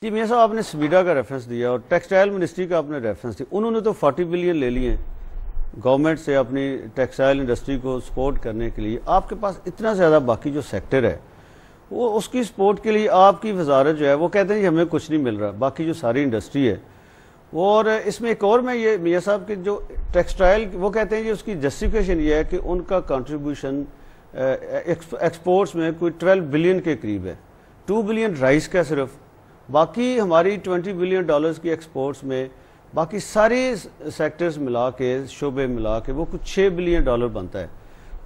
جی میاں صاحب، آپ نے سمیڈا کا ریفرنس دیا اور ٹیکسٹائل منسٹری کا آپ نے ریفرنس دیا. انہوں نے تو 40 بلین لے لیے گورنمنٹ سے اپنی ٹیکسٹائل انڈسٹری کو سپورٹ کرنے کے لیے. آپ کے پاس اتنا زیادہ باقی جو سیکٹر ہے وہ اس کی سپورٹ کے لیے آپ کی وزارت جو ہے وہ کہتے ہیں کہ ہمیں کچھ نہیں مل رہا، باقی جو ساری انڈسٹری ہے. اور اس میں ایک اور میں یہ میاں صاحب کہ جو ٹیکسٹائل وہ کہتے ہیں کہ اس کی جسٹیفیکیشن یہ ہے کہ ان کا کنٹریبیوشن ایکسپورٹس میں کوئی 12 بلین کے قریب ہے. 2 بلین رائس کا صرف، باقی ہماری 20 بلین ڈالرز کی ایکسپورٹس میں باقی ساری سیکٹرز ملا کے، شعبے ملا کے وہ کچھ 6 بلین ڈالر بنتا ہے.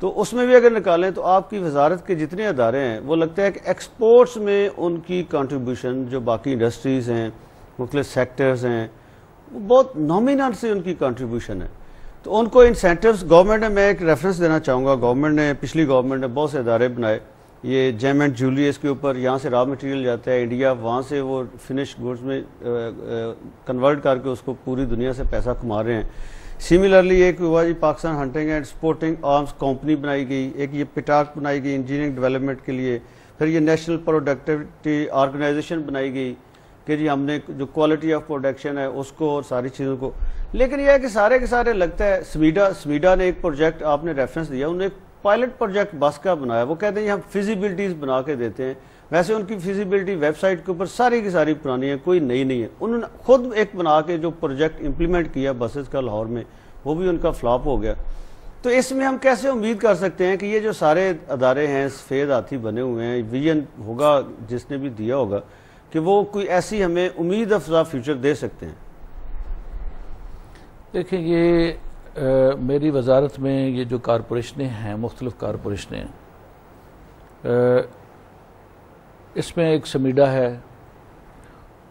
تو اس میں بھی اگر نکالیں تو آپ کی وزارت کے جتنے ادارے ہیں وہ لگتا ہے کہ ایکسپورٹس میں ان کی کنٹریبیوشن جو باقی انڈسٹریز ہیں، مختلف سیکٹرز ہیں، وہ بہت نامینل سے ان کی کنٹریبیوشن ہے. تو ان کو انسینٹیوز گورنمنٹ نے، میں ایک ریفرنس دینا چاہوں گا، گورنمنٹ نے پچھلی گورنمنٹ نے بہت سے ادارے بنائے. یہ جیم اینڈ جولیس کے اوپر یہاں سے را مٹیریل جاتا ہے انڈیا، وہاں سے وہ فنش گوڈز میں کنورٹ کر کے اس کو پوری دنیا سے پیسہ کما رہے ہیں. سملرلی ایک ہوا جی Pakistan hunting and sporting arms company بنائی گئی، ایک یہ پٹاک بنائی گئی انجینئرنگ ڈیولپمنٹ کے لیے. پھر یہ نیشنل پروڈکٹیوٹی آرگنائزیشن بنائی گئی کہ جی ہم نے جو کوالٹی آف پروڈکشن ہے اس کو اور ساری چیزوں کو. لیکن یہ ہے کہ سارے کے سارے لگتا ہے سمیڈا نے ایک پروجیکٹ آپ نے ریفرنس دیا، انہوں نے ایک پائلٹ پروجیکٹ بس کا بنایا. وہ کہتے ہیں ہم فیزیبلٹیز بنا کے دیتے ہیں. ویسے ان کی فیزیبلٹی ویب سائٹ کے اوپر ساری کی ساری پرانی ہے، کوئی نئی نہیں ہے. انہوں نے خود ایک بنا کے جو پروجیکٹ امپلیمنٹ کیا بسز کا لاہور میں، وہ بھی ان کا فلاپ ہو گیا. تو اس میں ہم کیسے امید کر سکتے ہیں کہ یہ جو سارے ادارے ہیں سفید ہاتھی بنے ہوئے ہیں، ویژن ہوگا جس نے بھی دیا ہوگا کہ وہ کوئی ایسی ہمیں امید افزا فیوچر دے سکتے ہیں؟ دیکھیں، یہ میری وزارت میں یہ جو کارپوریشنیں ہیں، مختلف کارپوریشنیں، اس میں ایک سمیڈا ہے.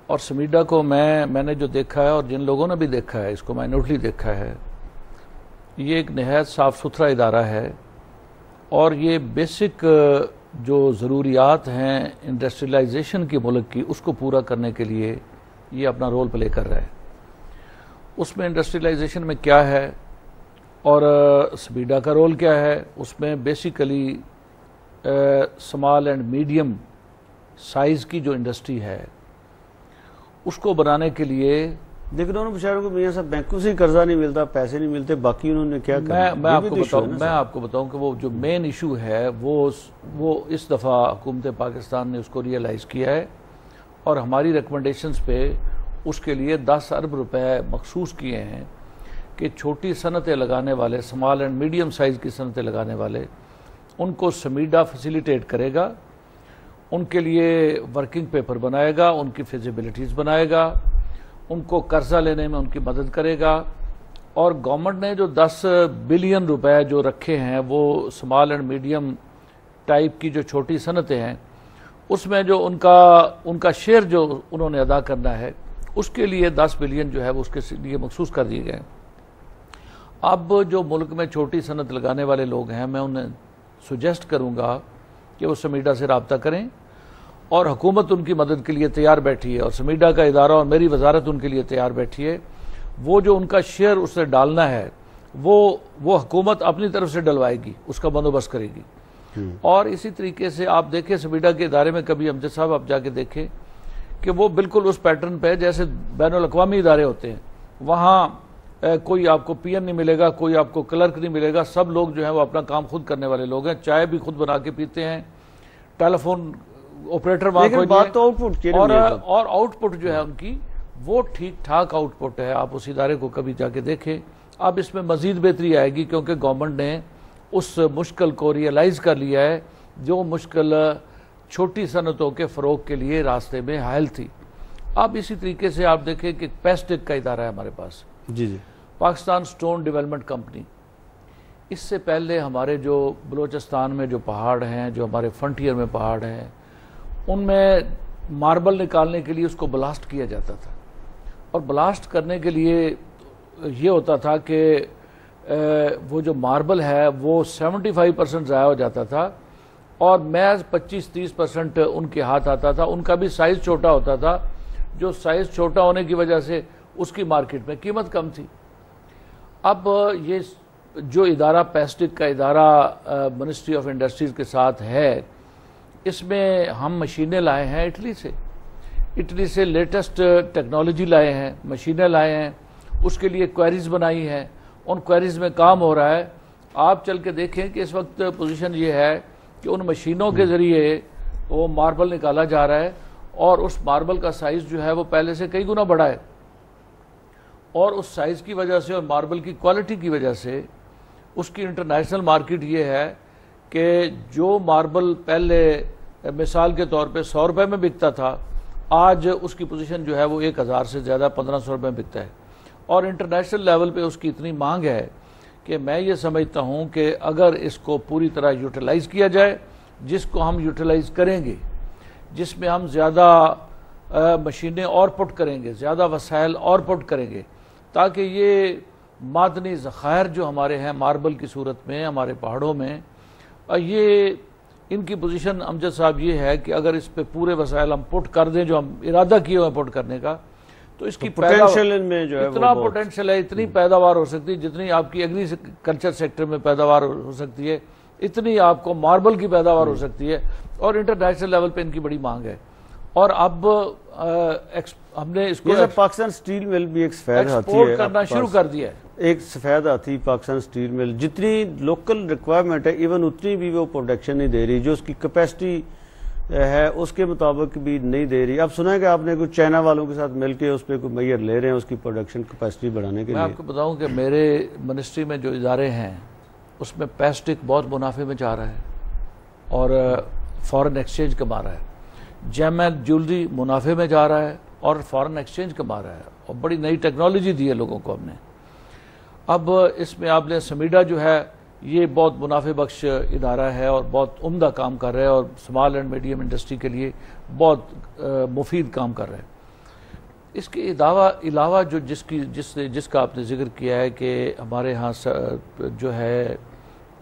اور سمیڈا کو میں نے جو دیکھا ہے اور جن لوگوں نے بھی دیکھا ہے، اس کو مائنورٹلی دیکھا ہے، یہ ایک نہایت صاف ستھرا ادارہ ہے. اور یہ بیسک جو ضروریات ہیں انڈسٹریلائزیشن کی ملک کی، اس کو پورا کرنے کے لیے یہ اپنا رول پلے کر رہا ہے. اس میں انڈسٹریلائزیشن میں کیا ہے اور سمیڈا کا رول کیا ہے، اس میں basically small and medium size کی جو انڈسٹری ہے اس کو بنانے کے لیے. لیکن انہوں نے بیچاروں کو میاں صاحب بینکوں سے قرضہ نہیں ملتا، پیسے نہیں ملتے، باقی انہوں نے کیا کرنا؟ میں آپ کو بتاؤں کہ وہ جو مین ایشو ہے وہ اس دفعہ حکومت پاکستان نے اس کو ریئلائز کیا ہے اور ہماری ریکمنڈیشنز پہ اس کے لیے 10 ارب روپے مخصوص کیے ہیں کہ چھوٹی صنعتیں لگانے والے، سمال اینڈ میڈیم سائز کی صنعتیں لگانے والے، ان کو سمیڈا فیسیلیٹیٹ کرے گا، ان کے لیے ورکنگ پیپر بنائے گا، ان کی فیزیبلٹیز بنائے گا، ان کو قرضہ لینے میں ان کی مدد کرے گا. اور گورنمنٹ نے جو 10 بلین روپے جو رکھے ہیں وہ سمال اینڈ میڈیم ٹائپ کی جو چھوٹی صنعتیں ہیں، اس میں جو ان کا شیئر جو انہوں نے ادا کرنا ہے، اس کے لیے 10 بلین جو ہے وہ اس کے لیے مخصوص کر دیے گئے. اب جو ملک میں چھوٹی صنعت لگانے والے لوگ ہیں، میں انہیں سجیسٹ کروں گا کہ وہ سمیڈا سے رابطہ کریں، اور حکومت ان کی مدد کے لیے تیار بیٹھی ہے، اور سمیڈا کا ادارہ اور میری وزارت ان کے لیے تیار بیٹھی ہے. وہ جو ان کا شیئر اس سے ڈالنا ہے وہ حکومت اپنی طرف سے ڈلوائے گی، اس کا بندوبست کرے گی. اور اسی طریقے سے آپ دیکھیں سمیڈا کے ادارے میں کبھی امجد صاحب آپ جا کے دیکھیں کہ وہ بالکل اس پیٹرن پہ جیسے بین الاقوامی ادارے ہوتے ہیں. وہاں کوئی آپ کو پی این نہیں ملے گا، کوئی آپ کو کلرک نہیں ملے گا، سب لوگ جو ہیں وہ اپنا کام خود کرنے والے لوگ ہیں. چائے بھی خود بنا کے پیتے ہیں، ٹیلی فون آپریٹر وہاں کوئی، اور آؤٹ پٹ جو ہے ان کی وہ ٹھیک ٹھاک آؤٹ پٹ ہے. آپ اس ادارے کو کبھی جا کے دیکھیں. اب اس میں مزید بہتری آئے گی کیونکہ گورنمنٹ نے اس مشکل کو ریئلائز کر لیا ہے جو مشکل چھوٹی صنعتوں کے فروغ کے لیے راستے میں حائل تھی. اب اسی طریقے سے آپ دیکھیں کہ پیسٹک کا ادارہ ہے ہمارے پاس، جی پاکستان سٹون ڈیولپمنٹ کمپنی. اس سے پہلے ہمارے جو بلوچستان میں جو پہاڑ ہیں، جو ہمارے فرنٹیئر میں پہاڑ ہیں، ان میں ماربل نکالنے کے لیے اس کو بلاسٹ کیا جاتا تھا. اور بلاسٹ کرنے کے لیے یہ ہوتا تھا کہ وہ جو ماربل ہے وہ 75% ضائع ہو جاتا تھا اور محض 25-30% ان کے ہاتھ آتا تھا. ان کا بھی سائز چھوٹا ہوتا تھا، جو سائز چھوٹا ہونے کی وجہ سے اس کی مارکیٹ میں قیمت کم تھی. اب یہ جو ادارہ پیسٹک کا ادارہ منسٹری آف انڈسٹریز کے ساتھ ہے، اس میں ہم مشینیں لائے ہیں اٹلی سے. اٹلی سے لیٹسٹ ٹیکنالوجی لائے ہیں، مشینیں لائے ہیں، اس کے لیے کوئریز بنائی ہیں، ان کوئریز میں کام ہو رہا ہے۔ آپ چل کے دیکھیں کہ اس وقت پوزیشن یہ ہے کہ ان مشینوں کے ذریعے وہ ماربل نکالا جا رہا ہے، اور اس ماربل کا سائز جو ہے وہ پہلے سے کئی گنا بڑا ہے، اور اس سائز کی وجہ سے اور ماربل کی کوالٹی کی وجہ سے اس کی انٹرنیشنل مارکیٹ یہ ہے کہ جو ماربل پہلے مثال کے طور پہ 100 روپے میں بکتا تھا، آج اس کی پوزیشن جو ہے وہ 1000 سے زیادہ 1500 روپے میں بکتا ہے، اور انٹرنیشنل لیول پہ اس کی اتنی مانگ ہے کہ میں یہ سمجھتا ہوں کہ اگر اس کو پوری طرح یوٹیلائز کیا جائے، جس کو ہم یوٹیلائز کریں گے، جس میں ہم زیادہ مشینیں اور پٹ کریں گے، زیادہ وسائل اور پٹ کریں گے، تاکہ یہ معدنی ذخائر جو ہمارے ہیں ماربل کی صورت میں ہمارے پہاڑوں میں، یہ ان کی پوزیشن امجد صاحب یہ ہے کہ اگر اس پہ پورے وسائل ہم پٹ کر دیں جو ہم ارادہ کیے ہوئے پٹ کرنے کا، تو اس کی پوٹینشیل میں جو ہے اتنا پوٹینشیل ہے، اتنی پیداوار ہو سکتی ہے جتنی آپ کی ایگری کلچر سیکٹر میں پیداوار ہو سکتی ہے، اتنی آپ کو ماربل کی پیداوار ہو سکتی ہے، اور انٹرنیشنل لیول پہ ان کی بڑی مانگ ہے۔ اور اب ہم نے اس کو پاکستان سٹیل مل بھی ایک سفید ہاتھی ہے، ایکسپورٹ کرنا شروع کر دیا ہے، ایک سفید ہاتھی پاکستان سٹیل مل، جتنی لوکل ریکوائرمنٹ ہے ایون اتنی بھی وہ پروڈکشن نہیں دے رہی، جو اس کی کیپیسٹی ہے اس کے مطابق بھی نہیں دے رہی۔ اب سنا ہے کہ آپ نے کچھ چائنا والوں کے ساتھ مل کے اس پہ کوئی میئر لے رہے ہیں اس کی پروڈکشن کیپیسٹی بڑھانے کے لیے۔ میں آپ کو بتاؤں کہ میرے منسٹری میں جو ادارے ہیں اس میں پیسٹک بہت منافع میں جا رہا ہے اور فارن ایکسچینج کما رہا ہے، جیم اینڈ جیولری منافع میں جا رہا ہے اور فارن ایکسچینج کما رہا ہے، اور بڑی نئی ٹیکنالوجی دی ہے لوگوں کو ہم نے۔ اب اس میں آپ نے سمیڈا جو ہے یہ بہت منافع بخش ادارہ ہے اور بہت عمدہ کام کر رہا ہے، اور اسمال اینڈ میڈیم انڈسٹری کے لیے بہت مفید کام کر رہا ہے۔ اس کے علاوہ جو جس کا آپ نے ذکر کیا ہے کہ ہمارے ہاں جو ہے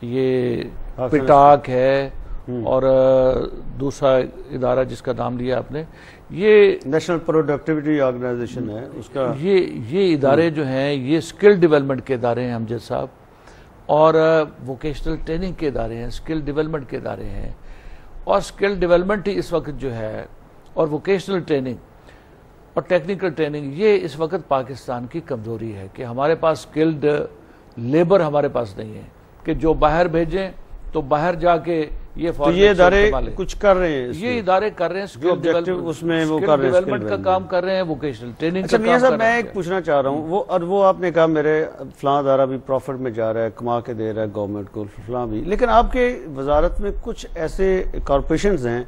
یہ پٹاک ہے، اور دوسرا ادارہ جس کا نام لیا آپ نے یہ نیشنل پروڈکٹیوٹی آرگنائزیشن ہے، اس کا یہ ادارے جو ہیں یہ اسکل ڈیولپمنٹ کے ادارے ہیں امجد صاحب، اور ووکیشنل ٹریننگ کے ادارے ہیں، اسکل ڈیولپمنٹ کے ادارے ہیں، اور اسکل ڈیولپمنٹ ہی اس وقت جو ہے اور ووکیشنل ٹریننگ اور ٹیکنیکل ٹریننگ یہ اس وقت پاکستان کی کمزوری ہے کہ ہمارے پاس اسکلڈ لیبر ہمارے پاس نہیں ہے کہ جو باہر بھیجیں تو باہر جا کے یہ ادارے کچھ کر رہے ہیں، یہ ادارے کر رہے ہیں اسکل ڈیولپمنٹ کا کام کر رہے ہیں، ووکیشنل ٹریننگ کا کام کر رہے ہیں۔ اچھا میاں صاحب میں ایک پوچھنا چاہ رہا ہوں، وہ آپ نے کہا میرے فلاں ادارہ بھی پروفٹ میں جا رہا ہے، کما کے دے رہا ہے گورنمنٹ کو فلاں بھی، لیکن آپ کے وزارت میں کچھ ایسے کارپوریشنز ہیں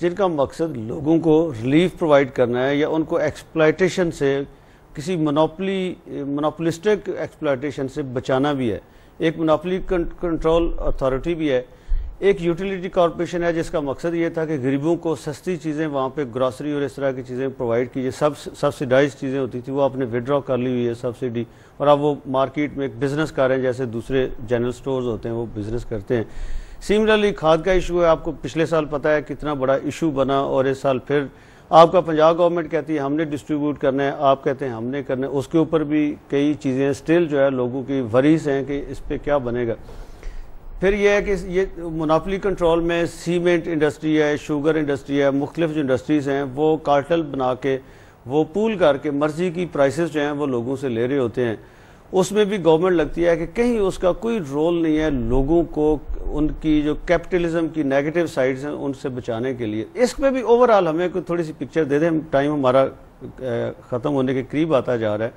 جن کا مقصد لوگوں کو ریلیف پرووائڈ کرنا ہے یا ان کو ایکسپلائٹیشن سے، کسی مونوپولسٹک ایکسپلائٹیشن سے بچانا بھی ہے۔ ایک مونوپولی کنٹرول اتھارٹی بھی ہے، ایک یوٹیلیٹی کارپوریشن ہے جس کا مقصد یہ تھا کہ غریبوں کو سستی چیزیں وہاں پہ گراسری اور اس طرح کی چیزیں پرووائڈ کیجیے، سبسیڈائز چیزیں ہوتی تھی وہ آپ نے وڈرا کر لی ہوئی ہے سبسڈی، اور اب وہ مارکیٹ میں ایک بزنس کر رہے ہیں جیسے دوسرے جنرل سٹورز ہوتے ہیں وہ بزنس کرتے ہیں۔ سملرلی کھاد کا ایشو ہے، آپ کو پچھلے سال پتہ ہے کتنا بڑا ایشو بنا، اور اس سال پھر آپ کا پنجاب گورنمنٹ کہتی ہے ہم نے ڈسٹریبیوٹ کرنا ہے، آپ کہتے ہیں ہم نے کرنا ہے، اس کے اوپر بھی کئی چیزیں سٹل جو ہے لوگوں کی وریز ہیں کہ اس پہ کیا بنے گا۔ پھر یہ ہے کہ یہ مونوپولی کنٹرول میں سیمنٹ انڈسٹری ہے، شوگر انڈسٹری ہے، مختلف جو انڈسٹریز ہیں وہ کارٹل بنا کے وہ پول کر کے مرضی کی پرائسز جو ہیں وہ لوگوں سے لے رہے ہوتے ہیں، اس میں بھی گورنمنٹ لگتی ہے کہ کہیں اس کا کوئی رول نہیں ہے لوگوں کو ان کی جو کیپٹلزم کی نیگیٹو سائڈز ہیں ان سے بچانے کے لیے۔ اس میں بھی اوورآل ہمیں کوئی تھوڑی سی پکچر دے دیں، ٹائم ہمارا ختم ہونے کے قریب آتا جا رہا ہے۔